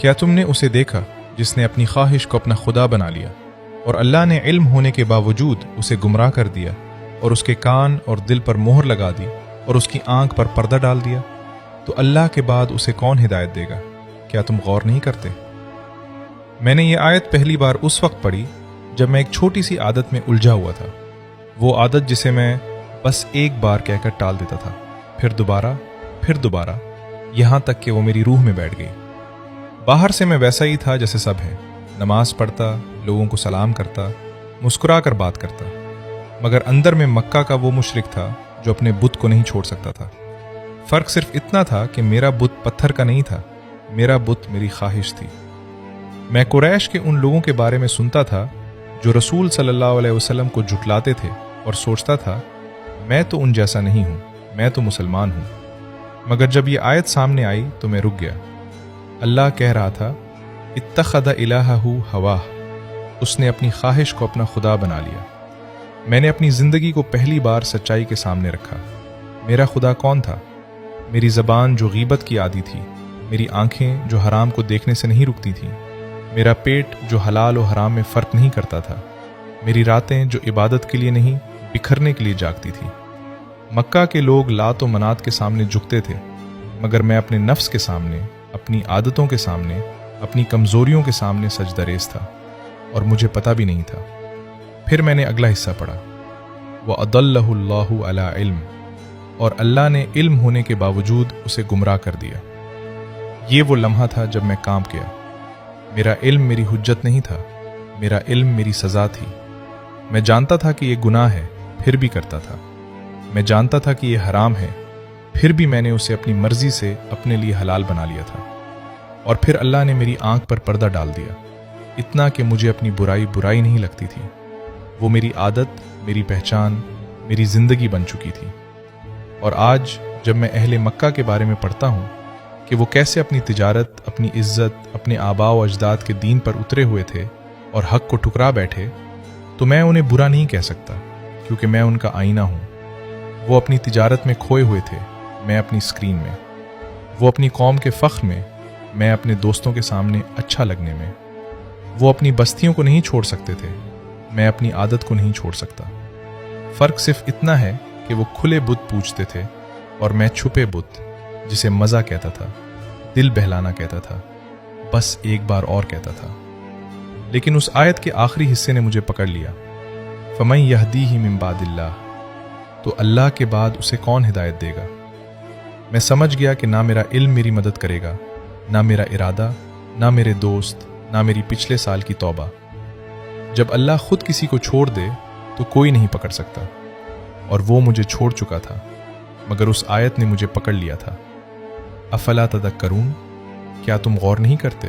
کیا تم نے اسے دیکھا جس نے اپنی خواہش کو اپنا خدا بنا لیا، اور اللہ نے علم ہونے کے باوجود اسے گمراہ کر دیا، اور اس کے کان اور دل پر مہر لگا دی، اور اس کی آنکھ پر پردہ ڈال دیا؟ تو اللہ کے بعد اسے کون ہدایت دے گا؟ کیا تم غور نہیں کرتے؟ میں نے یہ آیت پہلی بار اس وقت پڑھی جب میں ایک چھوٹی سی عادت میں الجھا ہوا تھا، وہ عادت جسے میں بس ایک بار کہہ کر ٹال دیتا تھا، پھر دوبارہ، یہاں تک کہ وہ میری روح میں بیٹھ گئی۔ باہر سے میں ویسا ہی تھا جیسے سب ہیں، نماز پڑھتا، لوگوں کو سلام کرتا، مسکرا کر بات کرتا، مگر اندر میں مکہ کا وہ مشرک تھا جو اپنے بت کو نہیں چھوڑ سکتا تھا۔ فرق صرف اتنا تھا کہ میرا بت پتھر کا نہیں تھا، میرا بت میری خواہش تھی۔ میں قریش کے ان لوگوں کے بارے میں سنتا تھا جو رسول صلی اللہ علیہ وسلم کو جھٹلاتے تھے، اور سوچتا تھا میں تو ان جیسا نہیں ہوں، میں تو مسلمان ہوں۔ مگر جب یہ آیت سامنے آئی تو میں رک گیا۔ اللہ کہہ رہا تھا اتخذ الہہ ہواہ، اس نے اپنی خواہش کو اپنا خدا بنا لیا۔ میں نے اپنی زندگی کو پہلی بار سچائی کے سامنے رکھا۔ میرا خدا کون تھا؟ میری زبان جو غیبت کی عادی تھی، میری آنکھیں جو حرام کو دیکھنے سے نہیں رکتی تھیں، میرا پیٹ جو حلال و حرام میں فرق نہیں کرتا تھا، میری راتیں جو عبادت کے لیے نہیں بکھرنے کے لیے جاگتی تھی۔ مکہ کے لوگ لات و منات کے سامنے جھکتے تھے، مگر میں اپنے نفس کے سامنے، اپنی عادتوں کے سامنے، اپنی کمزوریوں کے سامنے سجدہ ریز تھا، اور مجھے پتہ بھی نہیں تھا۔ پھر میں نے اگلا حصہ پڑھا، وَأَضَلَّهُ اللَّهُ عَلَىٰ عِلْمٍ، اور اللہ نے علم ہونے کے باوجود اسے گمراہ کر دیا۔ یہ وہ لمحہ تھا جب میں کانپ گیا۔ میرا علم میری حجت نہیں تھا، میرا علم میری سزا تھی۔ میں جانتا تھا کہ یہ گناہ ہے، پھر بھی کرتا تھا۔ میں جانتا تھا کہ یہ حرام ہے، پھر بھی میں نے اسے اپنی مرضی سے اپنے لیے حلال بنا لیا تھا۔ اور پھر اللہ نے میری آنکھ پر پردہ ڈال دیا، اتنا کہ مجھے اپنی برائی نہیں لگتی تھی۔ وہ میری عادت، میری پہچان، میری زندگی بن چکی تھی۔ اور آج جب میں اہل مکہ کے بارے میں پڑھتا ہوں کہ وہ کیسے اپنی تجارت، اپنی عزت، اپنے آباء و اجداد کے دین پر اترے ہوئے تھے اور حق کو ٹھکرا بیٹھے، تو میں انہیں برا نہیں کہہ سکتا، کیونکہ میں ان کا آئینہ ہوں۔ وہ اپنی تجارت میں کھوئے ہوئے تھے، میں اپنی اسکرین میں۔ وہ اپنی قوم کے فخر میں، میں اپنے دوستوں کے سامنے اچھا لگنے میں۔ وہ اپنی بستیوں کو نہیں چھوڑ سکتے تھے، میں اپنی عادت کو نہیں چھوڑ سکتا۔ فرق صرف اتنا ہے کہ وہ کھلے بت پوجتے تھے اور میں چھپے بت، جسے مزہ کہتا تھا، دل بہلانا کہتا تھا، بس ایک بار اور کہتا تھا۔ لیکن اس آیت کے آخری حصے نے مجھے پکڑ لیا، فَمَن يَهْدِيهِ مِن بَعْدِ اللَّهِ، تو اللہ کے بعد اسے کون ہدایت دے گا؟ میں سمجھ گیا کہ نہ میرا علم میری مدد کرے گا، نہ میرا ارادہ، نہ میرے دوست، نہ میری پچھلے سال کی توبہ۔ جب اللہ خود کسی کو چھوڑ دے تو کوئی نہیں پکڑ سکتا، اور وہ مجھے چھوڑ چکا تھا، مگر اس آیت نے مجھے پکڑ لیا تھا۔ افلا تذکرون، کیا تم غور نہیں کرتے؟